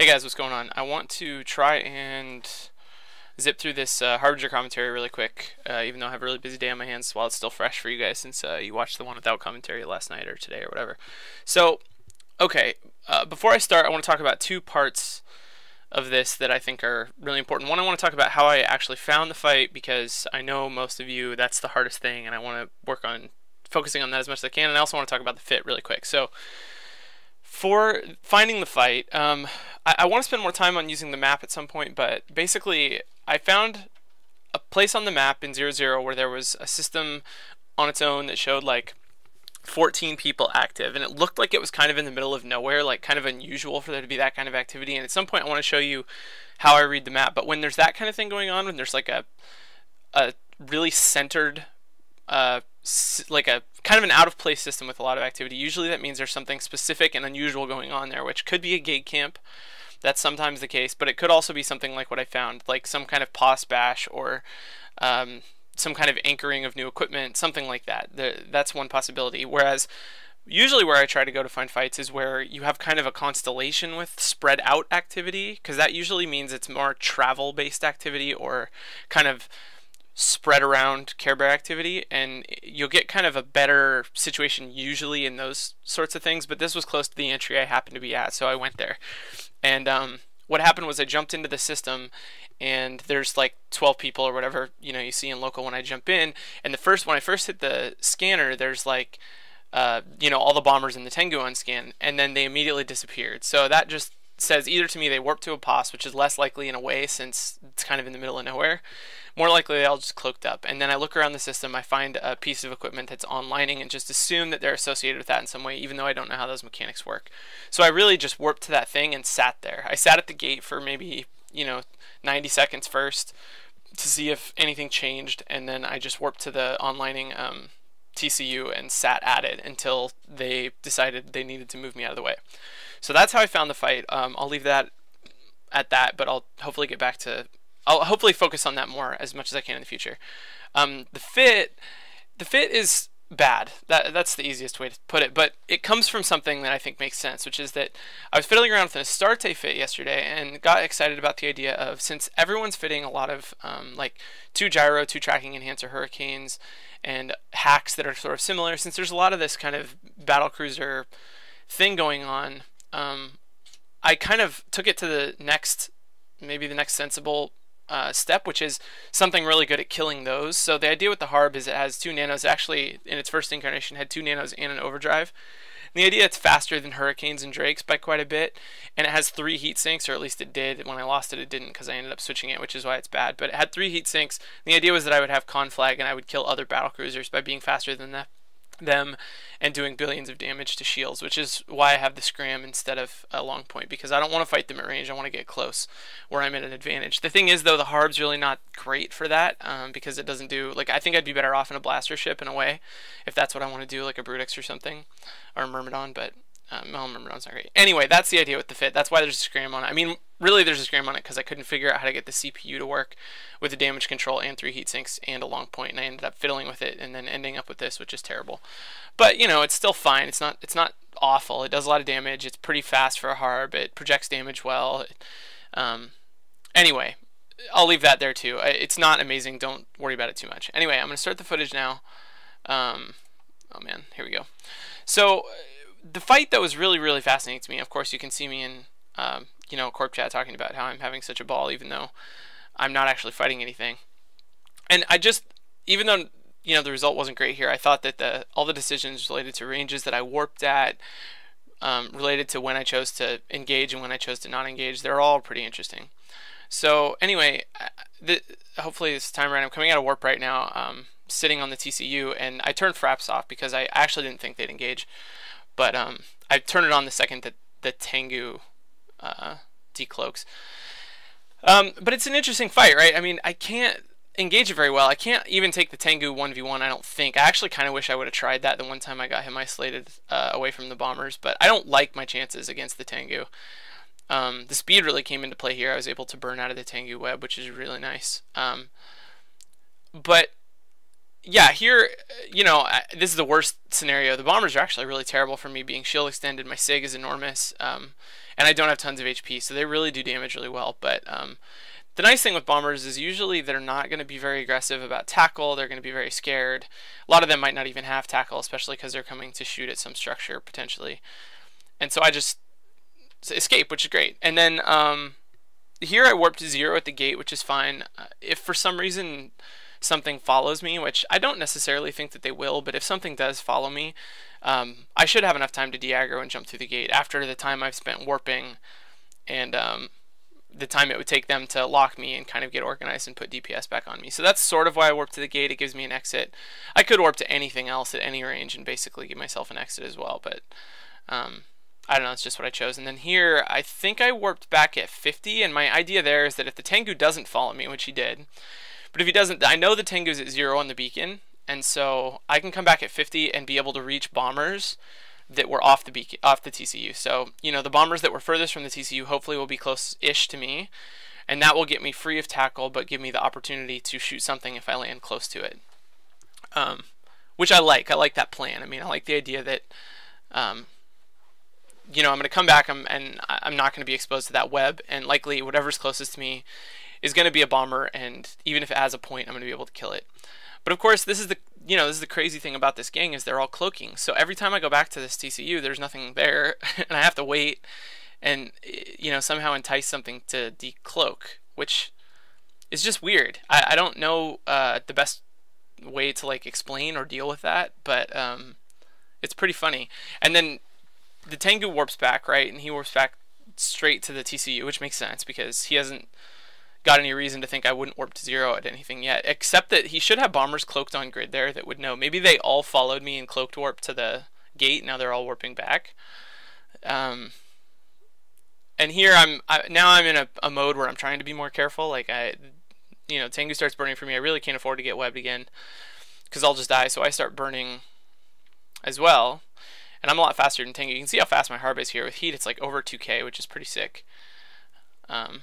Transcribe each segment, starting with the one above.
Hey guys, what's going on? I want to try and zip through this Harbinger commentary really quick, even though I have a really busy day on my hands while it's still fresh for you guys since you watched the one without commentary last night or today or whatever. So, okay, before I start, I want to talk about two parts of this that I think are really important. One, I want to talk about how I actually found the fight because I know most of you, that's the hardest thing, and I want to work on focusing on that as much as I can, and I also want to talk about the fit really quick. So, for finding the fight, I want to spend more time on using the map at some point, but basically I found a place on the map in 0-0 where there was a system on its own that showed like 14 people active, and it looked like it was kind of in the middle of nowhere, like kind of unusual for there to be that kind of activity. And at some point I want to show you how I read the map, but when there's that kind of thing going on, when there's like a really centered like a kind of an out of place system with a lot of activity, usually that means there's something specific and unusual going on there, which could be a gate camp. That's sometimes the case, but it could also be something like what I found, like some kind of pos bash or some kind of anchoring of new equipment, something like that. That's one possibility. Whereas usually where I try to go to find fights is where you have kind of a constellation with spread out activity, because that usually means it's more travel based activity or kind of spread around Care Bear activity, and you'll get kind of a better situation usually in those sorts of things. But this was close to the entry I happened to be at, so I went there. And what happened was I jumped into the system, and there's like 12 people or whatever you see in local when I jump in. And when I first hit the scanner, there's like all the bombers in the Tengu on scan, and then they immediately disappeared. So that just says either to me they warped to a POS, which is less likely in a way since it's kind of in the middle of nowhere. More likely they all just cloaked up. And then I look around the system, I find a piece of equipment that's onlining and just assume that they're associated with that in some way, even though I don't know how those mechanics work. So I really just warped to that thing and sat there. I sat at the gate for maybe 90 seconds first to see if anything changed, and then I just warped to the onlining TCU and sat at it until they decided they needed to move me out of the way. So that's how I found the fight. I'll leave that at that, but I'll hopefully get back to... I'll hopefully focus on that more as much as I can in the future. The fit is bad. That's the easiest way to put it, but it comes from something that I think makes sense, which is that I was fiddling around with an Astarte fit yesterday and got excited about the idea of, since everyone's fitting a lot of like 2 gyro, 2 tracking enhancer hurricanes, and hacks that are sort of similar, since there's a lot of this kind of battle cruiser thing going on, I kind of took it to the next sensible step, which is something really good at killing those. So the idea with the harb is it has 2 nanos. Actually, in its first incarnation, had 2 nanos and an overdrive. And the idea, it's faster than hurricanes and drakes by quite a bit, and it has 3 heat sinks, or at least it did. When I lost it, it didn't, because I ended up switching it, which is why it's bad. But it had 3 heat sinks. The idea was that I would have conflag and I would kill other battle cruisers by being faster than them and doing billions of damage to shields, which is why I have the scram instead of a long point, because I don't want to fight them at range. I want to get close where I'm at an advantage. The thing is, though, the harb's really not great for that, because it doesn't do, like, I think I'd be better off in a blaster ship in a way if that's what I want to do, like a Brutix or something, or a Myrmidon, but Myrmidon's not great. Anyway, that's the idea with the fit. That's why there's a scram on it. I mean, really there's a scram on it because I couldn't figure out how to get the CPU to work with the damage control and 3 heat sinks and a long point, and I ended up fiddling with it and then ending up with this, which is terrible. But it's still fine. It's not awful. It does a lot of damage. It's pretty fast for a harb. It projects damage well. Anyway, I'll leave that there too. It's not amazing. Don't worry about it too much. Anyway, I'm gonna start the footage now. Oh man, here we go. So the fight that was really fascinating to me, of course you can see me in Corp chat talking about how I'm having such a ball even though I'm not actually fighting anything. And even though the result wasn't great here, I thought that all the decisions related to ranges that I warped at, related to when I chose to engage and when I chose to not engage, they're all pretty interesting. So anyway, hopefully this time right, I'm coming out of warp right now, sitting on the TCU, and I turned fraps off because I actually didn't think they'd engage. But I turned it on the second that the Tengu decloaks. But it's an interesting fight, right? I mean, I can't engage it very well. I can't even take the Tengu 1v1, I don't think. I actually kind of wish I would have tried that the one time I got him isolated away from the bombers, but I don't like my chances against the Tengu. The speed really came into play here. I was able to burn out of the Tengu web, which is really nice. But yeah, here, this is the worst scenario. The bombers are actually really terrible for me, being shield extended. My SIG is enormous, and and I don't have tons of HP, so they really do damage really well. But the nice thing with bombers is usually they're not going to be very aggressive about tackle. They're going to be very scared. A lot of them might not even have tackle, especially because they're coming to shoot at some structure potentially. And so I just escape, which is great. And then here I warp to 0 at the gate, which is fine. If for some reason something follows me, which I don't necessarily think that they will, but if something does follow me, I should have enough time to de-aggro and jump through the gate after the time I've spent warping and the time it would take them to lock me and kind of get organized and put DPS back on me. So that's sort of why I warp to the gate. It gives me an exit. I could warp to anything else at any range and basically give myself an exit as well, but I don't know, it's just what I chose. And then here, I think I warped back at 50, and my idea there is that if the Tengu doesn't follow me, which he did, but if he doesn't, I know the Tengu's at 0 on the beacon, and so I can come back at 50 and be able to reach bombers that were off the beacon, off the TCU. So, you know, the bombers that were furthest from the TCU hopefully will be close-ish to me, and that will get me free of tackle, but give me the opportunity to shoot something if I land close to it. Which I like. I like that plan. I mean, I like the idea that you know, I'm going to come back and I'm not going to be exposed to that web, and likely whatever's closest to me is going to be a bomber, and even if it has a point, I'm going to be able to kill it. But of course, this is the crazy thing about this gang is they're all cloaking. So every time I go back to this TCU, there's nothing there, and I have to wait and, you know, somehow entice something to decloak, which is just weird. I don't know the best way to like explain or deal with that, but it's pretty funny. And then the Tengu warps back, right? And he warps back straight to the TCU, which makes sense because he hasn't got any reason to think I wouldn't warp to 0 at anything yet, except that he should have bombers cloaked on grid there that would know. Maybe they all followed me and cloaked warp to the gate. Now they're all warping back. And here now I'm in a mode where I'm trying to be more careful. Like you know, Tengu starts burning for me. I really can't afford to get webbed again because I'll just die. So I start burning as well. And I'm a lot faster than Tengu. You can see how fast my harb is here. With heat, it's like over 2k, which is pretty sick. And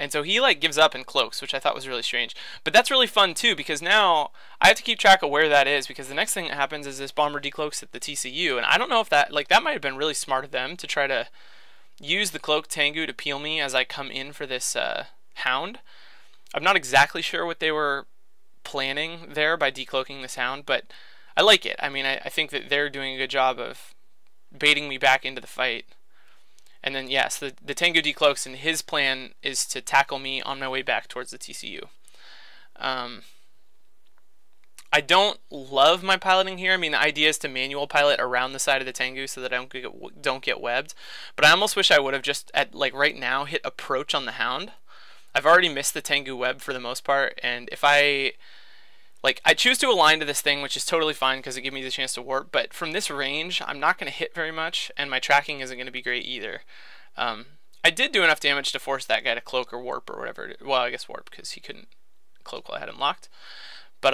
so he like gives up and cloaks, which I thought was really strange. But that's really fun too, because now I have to keep track of where that is, because the next thing that happens is this bomber decloaks at the TCU. And I don't know if that might have been really smart of them to try to use the cloaked Tengu to peel me as I come in for this hound. I'm not exactly sure what they were planning there by decloaking this hound, but I like it. I mean, I think that they're doing a good job of baiting me back into the fight. And then, yes, the Tengu decloaks, and his plan is to tackle me on my way back towards the TCU. I don't love my piloting here. I mean, the idea is to manual pilot around the side of the Tengu so that I don't get webbed. But I almost wish I would have just, like right now, hit approach on the hound. I've already missed the Tengu web for the most part, and if I choose to align to this thing, which is totally fine because it gives me the chance to warp, but from this range, I'm not going to hit very much, and my tracking isn't going to be great either. I did do enough damage to force that guy to cloak or warp or whatever. Well, I guess warp because he couldn't cloak while I had him locked. But,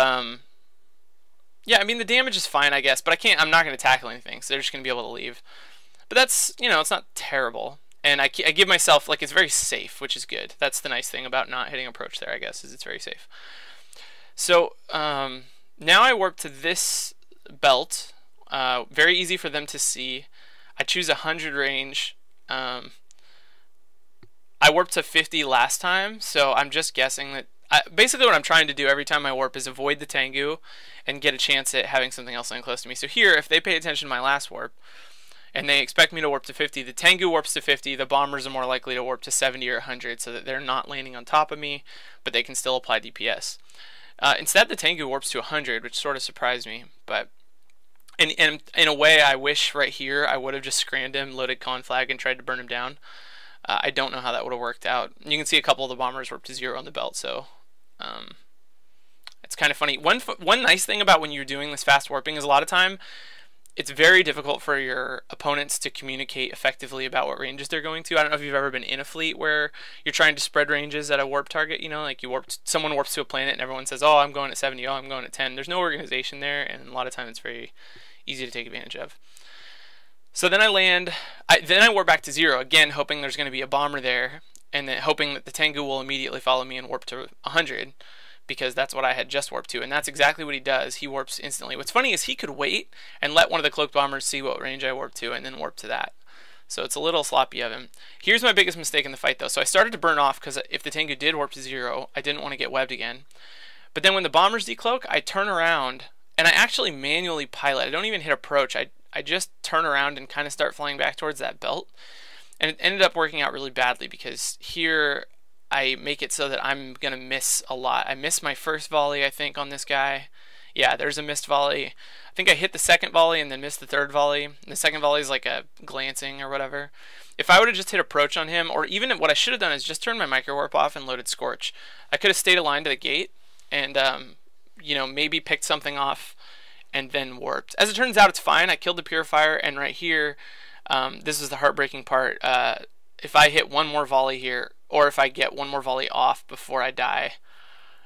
yeah, I mean, the damage is fine, I guess, but I'm not going to tackle anything, so they're just going to be able to leave. But that's, you know, it's not terrible. And I give myself, like, it's very safe, which is good. That's the nice thing about not hitting approach there, I guess, is it's very safe. So now I warp to this belt. Very easy for them to see. I choose 100 range. I warped to 50 last time, so I'm just guessing that basically what I'm trying to do every time I warp is avoid the Tengu and get a chance at having something else land close to me. So here, if they pay attention to my last warp and they expect me to warp to 50, the Tengu warps to 50, the bombers are more likely to warp to 70 or 100 so that they're not landing on top of me, but they can still apply DPS. Instead, the Tengu warps to 100, which sort of surprised me. But in a way, I wish right here I would have just scrammed him, loaded con flag, and tried to burn him down. I don't know how that would have worked out. You can see a couple of the bombers warp to 0 on the belt, so it's kind of funny. One nice thing about when you're doing this fast warping is a lot of time it's very difficult for your opponents to communicate effectively about what ranges they're going to. I don't know if you've ever been in a fleet where you're trying to spread ranges at a warp target, you know, like someone warps to a planet and everyone says, oh, I'm going at 70, oh, I'm going at 10. There's no organization there, and a lot of times it's very easy to take advantage of. So then I land, then I warp back to 0, again hoping there's going to be a bomber there, and then hoping that the Tengu will immediately follow me and warp to 100, because that's what I had just warped to, and that's exactly what he does. He warps instantly. What's funny is he could wait and let one of the cloaked bombers see what range I warped to and then warp to that. So it's a little sloppy of him. Here's my biggest mistake in the fight, though. So I started to burn off because if the Tengu did warp to 0, I didn't want to get webbed again. But then when the bombers decloak, I turn around and I actually manually pilot. I don't even hit approach. I just turn around and kind of start flying back towards that belt. And it ended up working out really badly because here I make it so that I'm going to miss a lot. I missed my first volley, I think, on this guy. Yeah, there's a missed volley. I think I hit the second volley and then missed the third volley. And the second volley is like a glancing or whatever. If I would have just hit approach on him, or even what I should have done is just turned my micro warp off and loaded Scorch. I could have stayed aligned to the gate and, you know, maybe picked something off and then warped. As it turns out, it's fine. I killed the Purifier, and right here, this is the heartbreaking part. If I hit one more volley here, or if I get one more volley off before I die,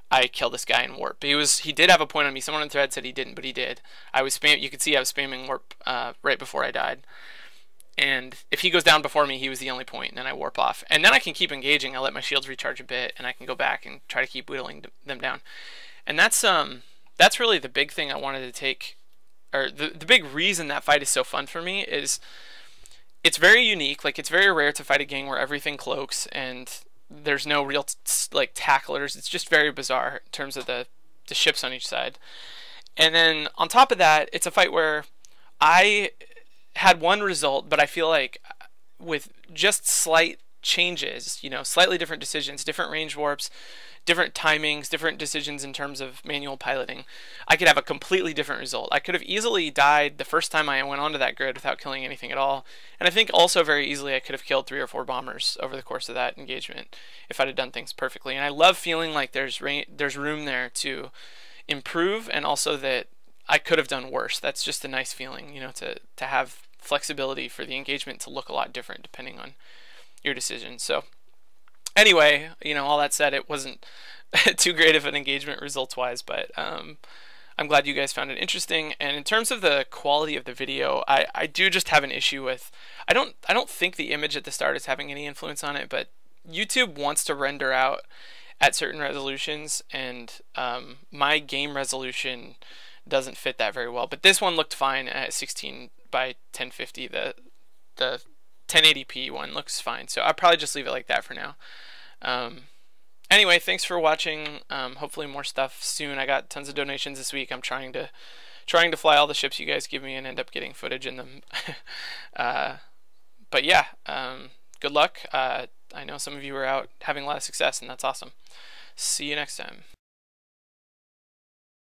I kill this guy in warp. He did have a point on me. Someone in the thread said he didn't, but he did. You could see I was spamming warp right before I died. And if he goes down before me, he was the only point, and then I warp off. And then I can keep engaging. I let my shields recharge a bit, and I can go back and try to keep whittling them down. And that's really the big thing I wanted to take, or the big reason that fight is so fun for me is it's very unique. Like, it's very rare to fight a gang where everything cloaks and there's no real like tacklers. It's just very bizarre in terms of the ships on each side. And then on top of that, it's a fight where I had one result, but I feel like with just slight changes, you know, slightly different decisions, different range warps, different timings, different decisions in terms of manual piloting, I could have a completely different result. I could have easily died the first time I went onto that grid without killing anything at all. And I think also very easily I could have killed 3 or 4 bombers over the course of that engagement if I'd have done things perfectly. And I love feeling like there's room there to improve, and also that I could have done worse. That's just a nice feeling, you know, to have flexibility for the engagement to look a lot different depending on your decision. So anyway, you know, all that said, it wasn't too great of an engagement results-wise, but I'm glad you guys found it interesting. And in terms of the quality of the video, I do just have an issue with, I don't think the image at the start is having any influence on it, but YouTube wants to render out at certain resolutions, and my game resolution doesn't fit that very well. But this one looked fine at 16 by 1050. The 1080p one looks fine, so I'll probably just leave it like that for now. Anyway, thanks for watching. Hopefully more stuff soon. I got tons of donations this week. I'm trying to fly all the ships you guys give me and end up getting footage in them. But yeah, good luck. I know some of you are out having a lot of success, and that's awesome. See you next time.